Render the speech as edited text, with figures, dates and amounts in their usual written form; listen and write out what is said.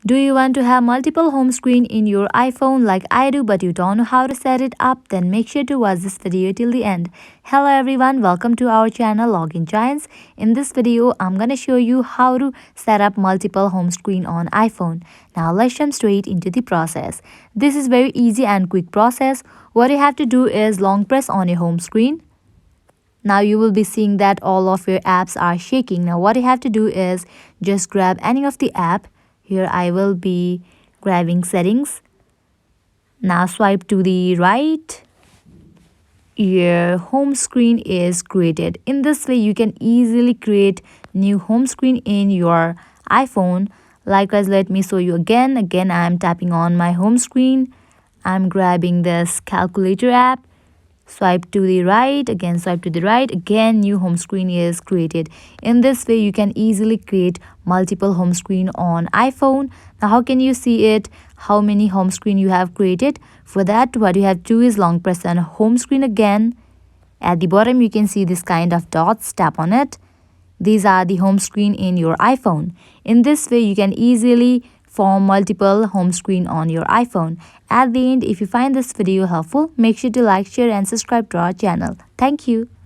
Do you want to have multiple home screen in your iPhone like I do but you don't know how to set it up? Then make sure to watch this video till the end. Hello everyone, welcome to our channel Login Giants. In this video, I'm gonna show you how to set up multiple home screen on iPhone. Now let's jump straight into the process. This is very easy and quick process. What you have to do is long press on your home screen. Now you will be seeing that all of your apps are shaking. Now what you have to do is just grab any of the app. Here I will be grabbing settings. Now swipe to the right. Your home screen is created. In this way you can easily create new home screen in your iPhone. Likewise, let me show you again. Again, I'm tapping on my home screen. I'm grabbing this calculator app. Swipe to the right, again swipe to the right, again new home screen is created. In this way you can easily create multiple home screen on iPhone. Now how can you see it, how many home screen you have created? For that, what you have to do is long press on home screen again. At the bottom you can see this kind of dots, tap on it. These are the home screen in your iPhone. In this way you can easily form multiple home screen on your iPhone. At the end, if you find this video helpful, make sure to like, share and subscribe to our channel. Thank you.